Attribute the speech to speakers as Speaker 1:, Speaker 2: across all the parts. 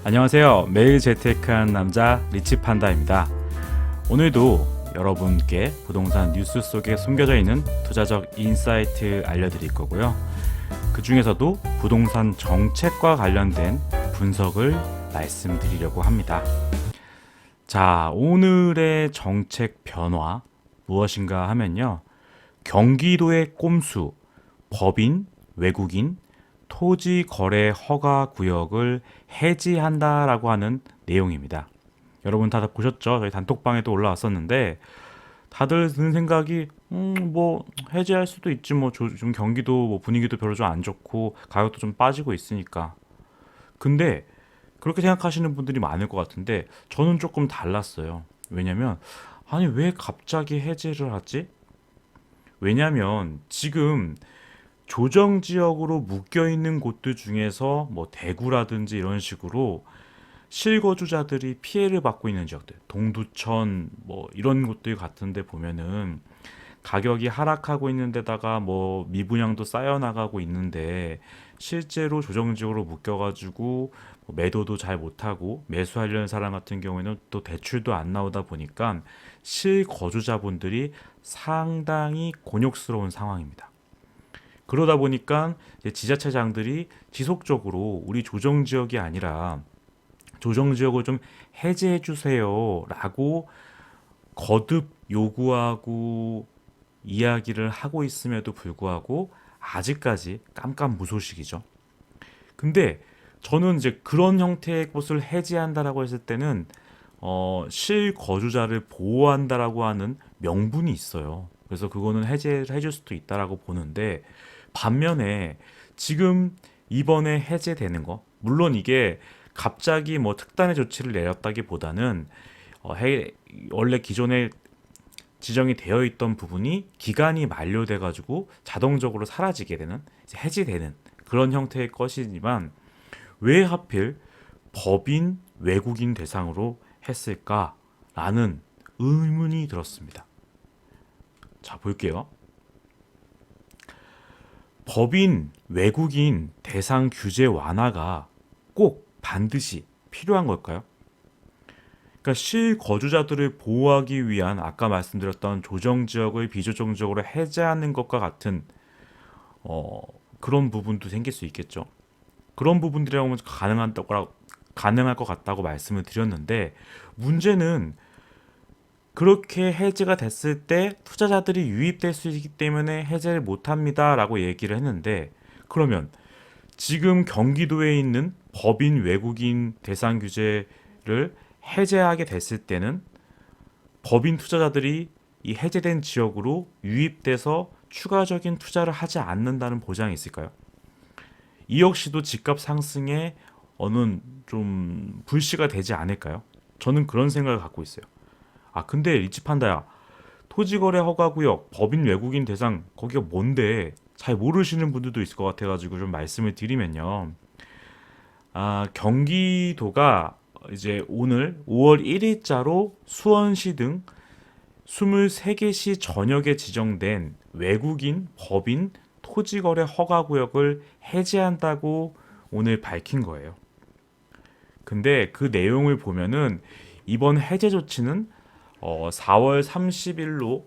Speaker 1: 안녕하세요. 매일 재테크한 남자 리치판다입니다. 오늘도 여러분께 부동산 뉴스 속에 숨겨져 있는 투자적 인사이트 알려드릴 거고요. 그 중에서도 부동산 정책과 관련된 분석을 말씀드리려고 합니다. 자, 오늘의 정책 변화 무엇인가 하면요. 경기도의 꼼수, 법인, 외국인, 토지 거래 허가 구역을 해지한다라고 하는 내용입니다. 여러분 다들 보셨죠? 저희 단톡방에도 올라왔었는데 다들 드는 생각이 뭐 해지할 수도 있지 뭐 좀 경기도 뭐 분위기도 별로 좀 안 좋고 가격도 좀 빠지고 있으니까. 근데 그렇게 생각하시는 분들이 많을 것 같은데 저는 조금 달랐어요. 왜냐면 아니 왜 갑자기 해지를 하지? 왜냐면 지금 조정 지역으로 묶여 있는 곳들 중에서 뭐 대구라든지 이런 식으로 실거주자들이 피해를 받고 있는 지역들, 동두천 뭐 이런 곳들 같은데 보면은 가격이 하락하고 있는 데다가 뭐 미분양도 쌓여 나가고 있는데 실제로 조정 지역으로 묶여가지고 뭐 매도도 잘 못하고 매수하려는 사람 같은 경우에는 또 대출도 안 나오다 보니까 실거주자분들이 상당히 곤욕스러운 상황입니다. 그러다 보니까 이제 지자체장들이 지속적으로 우리 조정 지역이 아니라 조정 지역을 좀 해제해 주세요라고 거듭 요구하고 이야기를 하고 있음에도 불구하고 아직까지 깜깜무소식이죠. 근데 저는 이제 그런 형태의 곳을 해제한다라고 했을 때는 실거주자를 보호한다라고 하는 명분이 있어요. 그래서 그거는 해제를 해줄 수도 있다라고 보는데 반면에 지금 이번에 해제되는 거 물론 이게 갑자기 뭐 특단의 조치를 내렸다기보다는 원래 기존에 지정이 되어 있던 부분이 기간이 만료돼 가지고 자동적으로 사라지게 되는 이제 해지되는 그런 형태의 것이지만 왜 하필 법인 외국인 대상으로 했을까라는 의문이 들었습니다. 자, 볼게요. 법인 외국인 대상 규제 완화가 꼭 반드시 필요한 걸까요? 그러니까 실거주자들을 보호하기 위한 아까 말씀드렸던 조정 지역을 비조정 지역으로 해제하는 것과 같은 어, 그런 부분도 생길 수 있겠죠. 그런 부분들이라면 가능할 것 같다고 말씀을 드렸는데 문제는 그렇게 해제가 됐을 때 투자자들이 유입될 수 있기 때문에 해제를 못합니다라고 얘기를 했는데 그러면 지금 경기도에 있는 법인 외국인 대상 규제를 해제하게 됐을 때는 법인 투자자들이 이 해제된 지역으로 유입돼서 추가적인 투자를 하지 않는다는 보장이 있을까요? 이 역시도 집값 상승에 어느 좀 불씨가 되지 않을까요? 저는 그런 생각을 갖고 있어요. 아 근데 리치판다야 토지거래 허가구역 법인 외국인 대상 거기가 뭔데 잘 모르시는 분들도 있을 것 같아가지고 좀 말씀을 드리면요. 경기도가 이제 오늘 5월 1일자로 수원시 등 23개시 전역에 지정된 외국인 법인 토지거래 허가구역을 해제한다고 오늘 밝힌 거예요. 근데 그 내용을 보면은 이번 해제 조치는 4월 30일로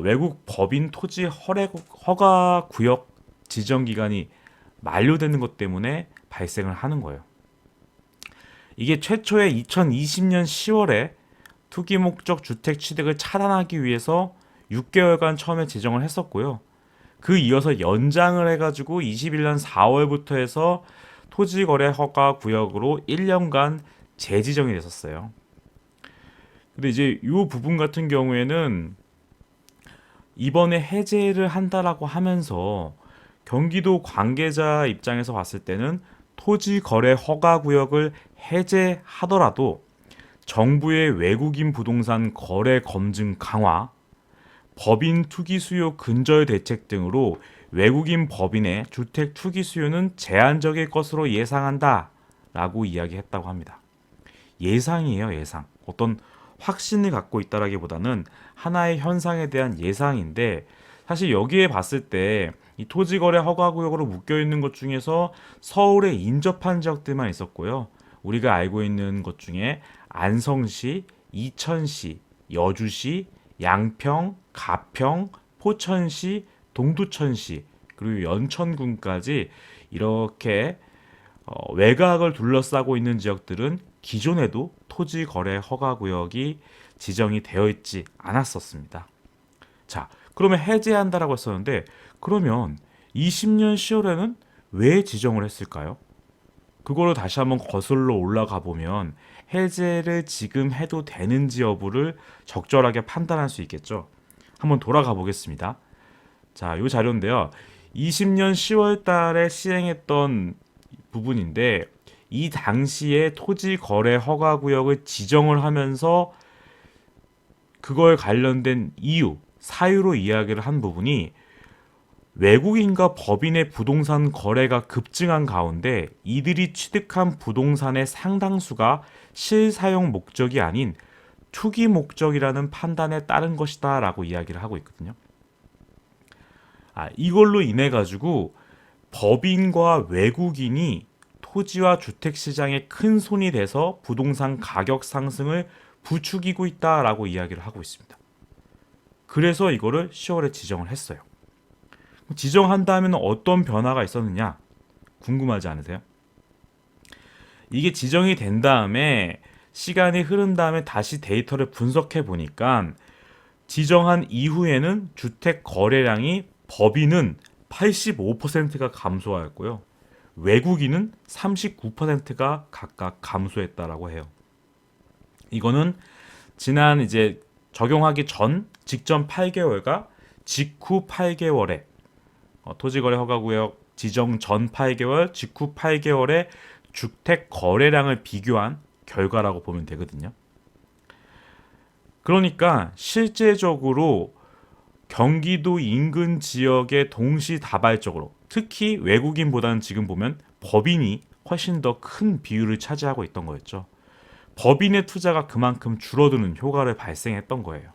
Speaker 1: 외국 법인 토지 허가 구역 지정 기간이 만료되는 것 때문에 발생을 하는 거예요. 이게 최초에 2020년 10월에 투기 목적 주택 취득을 차단하기 위해서 6개월간 처음에 제정을 했었고요. 그 이어서 연장을 해가지고 21년 4월부터 해서 토지 거래 허가 구역으로 1년간 재지정이 됐었어요. 근데 이제 이 부분 같은 경우에는 이번에 해제를 한다라고 하면서 경기도 관계자 입장에서 봤을 때는 토지 거래 허가 구역을 해제하더라도 정부의 외국인 부동산 거래 검증 강화, 법인 투기 수요 근절 대책 등으로 외국인 법인의 주택 투기 수요는 제한적일 것으로 예상한다라고 이야기했다고 합니다. 예상이에요, 예상. 어떤 확신을 갖고 있다라기보다는 하나의 현상에 대한 예상인데 사실 여기에 봤을 때 이 토지거래 허가구역으로 묶여 있는 것 중에서 서울에 인접한 지역들만 있었고요. 우리가 알고 있는 것 중에 안성시, 이천시, 여주시, 양평, 가평, 포천시, 동두천시, 그리고 연천군까지 이렇게 외곽을 둘러싸고 있는 지역들은 기존에도 토지 거래 허가 구역이 지정이 되어 있지 않았었습니다. 자, 그러면 해제한다라고 했었는데 그러면 20년 10월에는 왜 지정을 했을까요? 그거를 다시 한번 거슬러 올라가 보면 해제를 지금 해도 되는지 여부를 적절하게 판단할 수 있겠죠. 한번 돌아가 보겠습니다. 자, 이 자료인데요. 20년 10월 달에 시행했던 부분인데 이 당시에 토지 거래 허가 구역을 지정을 하면서 그걸 관련된 이유, 사유로 이야기를 한 부분이 외국인과 법인의 부동산 거래가 급증한 가운데 이들이 취득한 부동산의 상당수가 실사용 목적이 아닌 투기 목적이라는 판단에 따른 것이다 라고 이야기를 하고 있거든요. 이걸로 인해 가지고 법인과 외국인이 토지와 주택시장에 큰 손이 돼서 부동산 가격 상승을 부추기고 있다라고 이야기를 하고 있습니다. 그래서 이거를 10월에 지정을 했어요. 지정한 다음에는 어떤 변화가 있었느냐 궁금하지 않으세요? 이게 지정이 된 다음에 시간이 흐른 다음에 다시 데이터를 분석해 보니까 지정한 이후에는 주택 거래량이 법인은 85%가 감소하였고요. 외국인은 39%가 각각 감소했다라고 해요. 이거는 지난 이제 적용하기 전 직전 8개월과 직후 8개월에 토지거래 허가구역 지정 전 8개월, 직후 8개월의 주택 거래량을 비교한 결과라고 보면 되거든요. 그러니까 실제적으로 경기도 인근 지역에 동시다발적으로 특히 외국인보다는 지금 보면 법인이 훨씬 더 큰 비율을 차지하고 있던 거였죠. 법인의 투자가 그만큼 줄어드는 효과를 발생했던 거예요.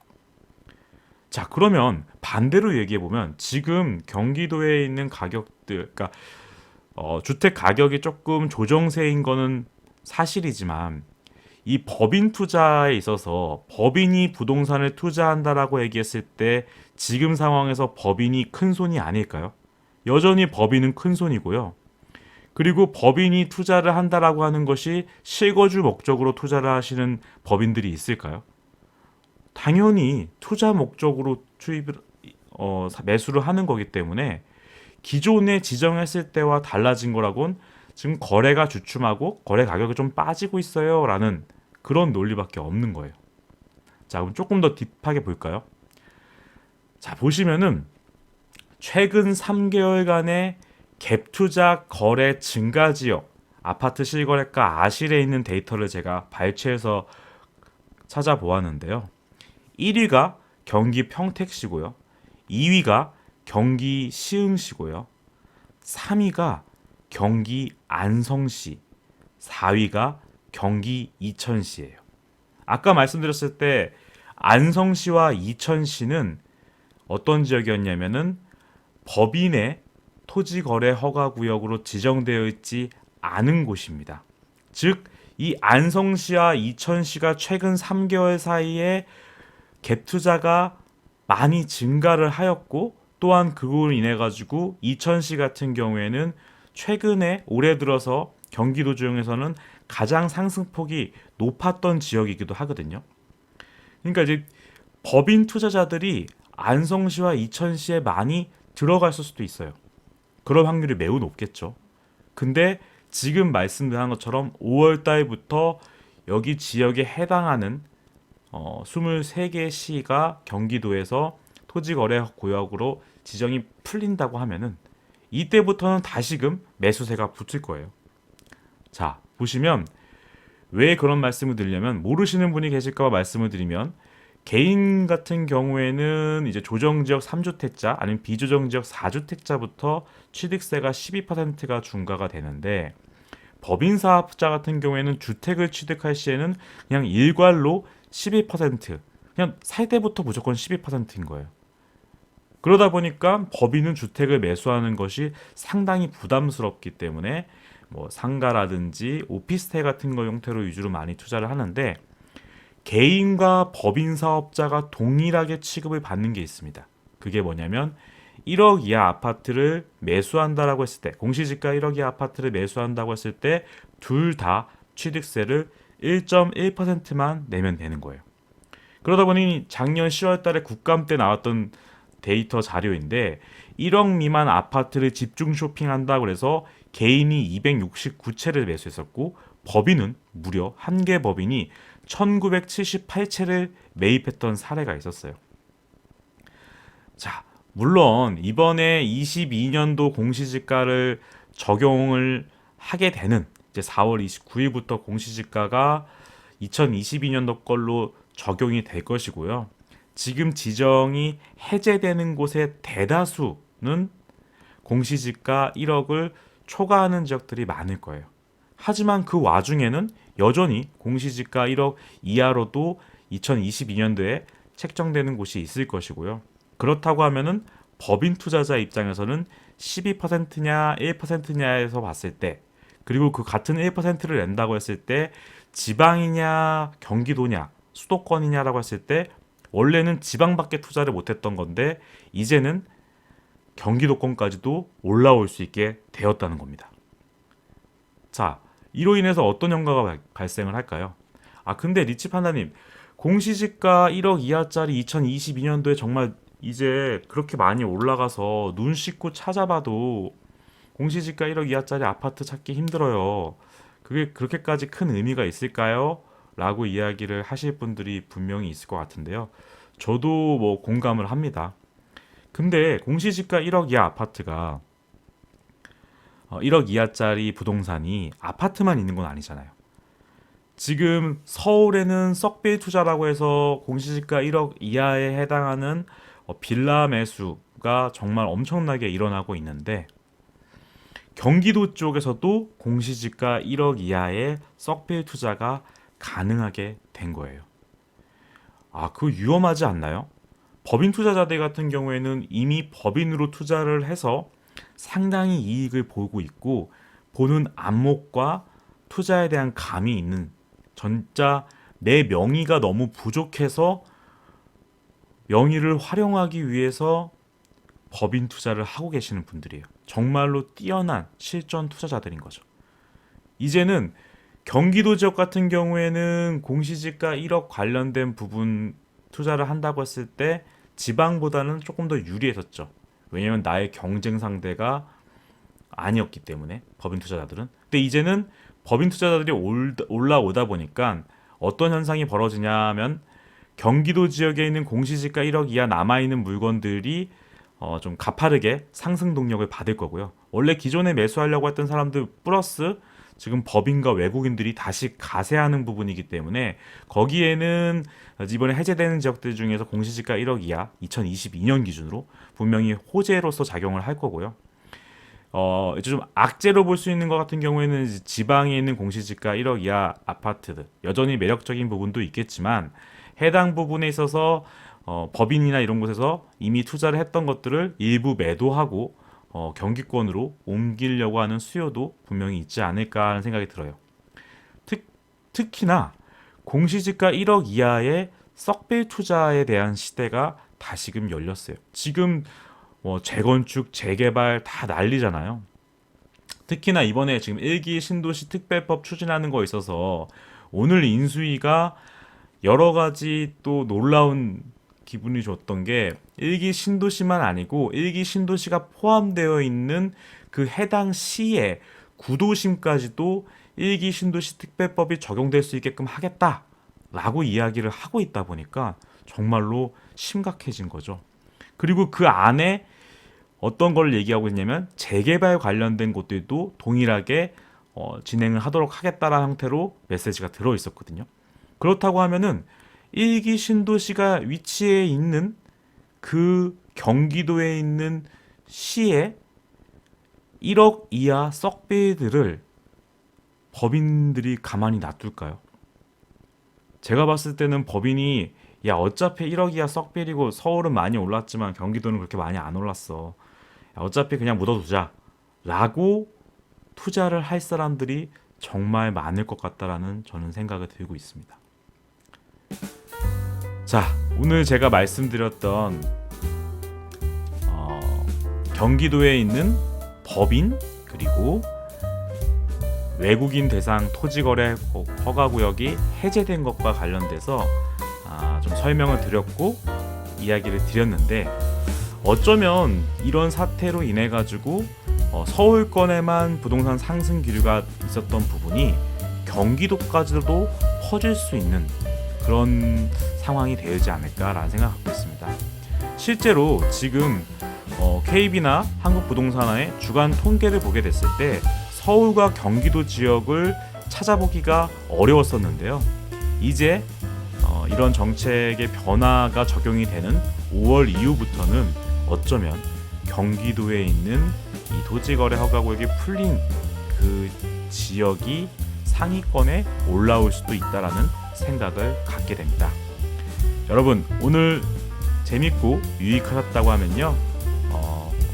Speaker 1: 자, 그러면 반대로 얘기해보면 지금 경기도에 있는 가격들, 그러니까 주택 가격이 조금 조정세인 거는 사실이지만 이 법인 투자에 있어서 법인이 부동산을 투자한다라고 얘기했을 때 지금 상황에서 법인이 큰 손이 아닐까요? 여전히 법인은 큰 손이고요. 그리고 법인이 투자를 한다라고 하는 것이 실거주 목적으로 투자를 하시는 법인들이 있을까요? 당연히 투자 목적으로 매수를 하는 거기 때문에 기존에 지정했을 때와 달라진 거라곤 지금 거래가 주춤하고 거래 가격이 좀 빠지고 있어요 라는 그런 논리밖에 없는 거예요. 자, 그럼 조금 더 딥하게 볼까요? 자, 보시면은 최근 3개월간의 갭투자 거래 증가 지역 아파트 실거래가 아실에 있는 데이터를 제가 발췌해서 찾아보았는데요. 1위가 경기 평택시고요. 2위가 경기 시흥시고요. 3위가 경기 안성시, 4위가 경기 이천시예요. 아까 말씀드렸을 때 안성시와 이천시는 어떤 지역이었냐면은 법인의 토지거래 허가구역으로 지정되어 있지 않은 곳입니다. 즉, 이 안성시와 이천시가 최근 3개월 사이에 갭투자가 많이 증가를 하였고 또한 그로 인해 가지고 이천시 같은 경우에는 최근에 올해 들어서 경기도 중에서는 가장 상승폭이 높았던 지역이기도 하거든요. 그러니까 이제 법인 투자자들이 안성시와 이천시에 많이 들어갔을 수도 있어요. 그럴 확률이 매우 높겠죠. 근데 지금 말씀드린 것처럼 5월 달부터 여기 지역에 해당하는 23개 시가 경기도에서 토지거래 구역으로 지정이 풀린다고 하면은 이때부터는 다시금 매수세가 붙을 거예요. 자, 보시면 왜 그런 말씀을 드리냐면 모르시는 분이 계실까 봐 말씀을 드리면 개인 같은 경우에는 이제 조정지역 3주택자 아니면 비조정지역 4주택자부터 취득세가 12%가 중과가 되는데 법인사업자 같은 경우에는 주택을 취득할 시에는 그냥 일괄로 12% 그냥 살 때부터 무조건 12%인 거예요. 그러다 보니까 법인은 주택을 매수하는 것이 상당히 부담스럽기 때문에 뭐 상가라든지 오피스텔 같은 거 형태로 위주로 많이 투자를 하는데 개인과 법인 사업자가 동일하게 취급을 받는 게 있습니다. 그게 뭐냐면 1억 이하 아파트를 매수한다라고 했을 때 공시지가 1억 이하 아파트를 매수한다고 했을 때 둘 다 취득세를 1.1%만 내면 되는 거예요. 그러다 보니 작년 10월 달에 국감 때 나왔던 데이터 자료인데 1억 미만 아파트를 집중 쇼핑한다고 해서 개인이 269채를 매수했었고 법인은 무려 한 개 법인이 1978채를 매입했던 사례가 있었어요. 자, 물론 이번에 22년도 공시지가를 적용을 하게 되는 이제 4월 29일부터 공시지가가 2022년도 걸로 적용이 될 것이고요. 지금 지정이 해제되는 곳의 대다수는 공시지가 1억을 초과하는 지역들이 많을 거예요. 하지만 그 와중에는 여전히 공시지가 1억 이하로도 2022년도에 책정되는 곳이 있을 것이고요. 그렇다고 하면은 법인 투자자 입장에서는 12%냐 1%냐에서 봤을 때 그리고 그 같은 1%를 낸다고 했을 때 지방이냐 경기도냐 수도권이냐라고 했을 때 원래는 지방밖에 투자를 못했던 건데 이제는 경기도권까지도 올라올 수 있게 되었다는 겁니다. 자, 이로 인해서 어떤 효과가 발생을 할까요? 근데 리치 판다님, 공시지가 1억 이하짜리 2022년도에 정말 이제 그렇게 많이 올라가서 눈 씻고 찾아봐도 공시지가 1억 이하짜리 아파트 찾기 힘들어요. 그게 그렇게까지 큰 의미가 있을까요? 라고 이야기를 하실 분들이 분명히 있을 것 같은데요. 저도 뭐 공감을 합니다. 근데 공시지가 1억 이하 아파트가 1억 이하짜리 부동산이 아파트만 있는 건 아니잖아요. 지금 서울에는 썩빌 투자라고 해서 공시지가 1억 이하에 해당하는 빌라 매수가 정말 엄청나게 일어나고 있는데 경기도 쪽에서도 공시지가 1억 이하의 썩빌 투자가 가능하게 된 거예요. 그거 위험하지 않나요? 법인 투자자들 같은 경우에는 이미 법인으로 투자를 해서 상당히 이익을 보고 있고 보는 안목과 투자에 대한 감이 있는 진짜 내 명의가 너무 부족해서 명의를 활용하기 위해서 법인 투자를 하고 계시는 분들이에요. 정말로 뛰어난 실전 투자자들인 거죠. 이제는 경기도 지역 같은 경우에는 공시지가 1억 관련된 부분 투자를 한다고 했을 때 지방보다는 조금 더 유리했었죠. 왜냐하면 나의 경쟁 상대가 아니었기 때문에 법인 투자자들은. 근데 이제는 법인 투자자들이 올라오다 보니까 어떤 현상이 벌어지냐면 경기도 지역에 있는 공시지가 1억 이하 남아있는 물건들이 좀 가파르게 상승 동력을 받을 거고요. 원래 기존에 매수하려고 했던 사람들 플러스 지금 법인과 외국인들이 다시 가세하는 부분이기 때문에 거기에는 이번에 해제되는 지역들 중에서 공시지가 1억 이하 2022년 기준으로 분명히 호재로서 작용을 할 거고요. 이제 좀 악재로 볼 수 있는 것 같은 경우에는 지방에 있는 공시지가 1억 이하 아파트들 여전히 매력적인 부분도 있겠지만 해당 부분에 있어서 법인이나 이런 곳에서 이미 투자를 했던 것들을 일부 매도하고 경기권으로 옮기려고 하는 수요도 분명히 있지 않을까 하는 생각이 들어요. 특히나 공시지가 1억 이하의 썩빌 투자에 대한 시대가 다시금 열렸어요. 지금 재건축, 재개발 다 난리잖아요. 특히나 이번에 지금 1기 신도시 특별법 추진하는 거에 있어서 오늘 인수위가 여러 가지 또 놀라운 기분이 줬던 게 1기 신도시만 아니고 1기 신도시가 포함되어 있는 그 해당 시의 구도심까지도 1기 신도시 특별법이 적용될 수 있게끔 하겠다라고 이야기를 하고 있다 보니까 정말로 심각해진 거죠. 그리고 그 안에 어떤 걸 얘기하고 있냐면 재개발 관련된 곳들도 동일하게 진행을 하도록 하겠다라는 형태로 메시지가 들어 있었거든요. 그렇다고 하면은 1기 신도시가 위치해 있는 그 경기도에 있는 시에 1억 이하 썩빌들을 법인들이 가만히 놔둘까요? 제가 봤을 때는 법인이 어차피 1억 이하 썩빌이고 서울은 많이 올랐지만 경기도는 그렇게 많이 안 올랐어. 어차피 그냥 묻어두자 라고 투자를 할 사람들이 정말 많을 것 같다라는 저는 생각이 들고 있습니다. 자, 오늘 제가 말씀드렸던 경기도에 있는 법인 그리고 외국인 대상 토지거래 허가구역이 해제된 것과 관련돼서 좀 설명을 드렸고 이야기를 드렸는데, 어쩌면 이런 사태로 인해 가지고 서울권에만 부동산 상승 기류가 있었던 부분이 경기도까지도 퍼질 수 있는 그런 상황이 되지 않을까라는 생각을 갖고 있습니다. 실제로 지금 KB나 한국부동산의 주간 통계를 보게 됐을 때 서울과 경기도 지역을 찾아보기가 어려웠었는데요. 이제 이런 정책의 변화가 적용이 되는 5월 이후부터는 어쩌면 경기도에 있는 이 토지거래 허가구역이 풀린 그 지역이 상위권에 올라올 수도 있다라는 생각을 갖게 됩니다. 여러분, 오늘 재밌고 유익하셨다고 하면요,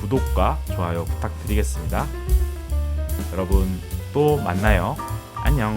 Speaker 1: 구독과 좋아요 부탁드리겠습니다. 여러분 또 만나요. 안녕.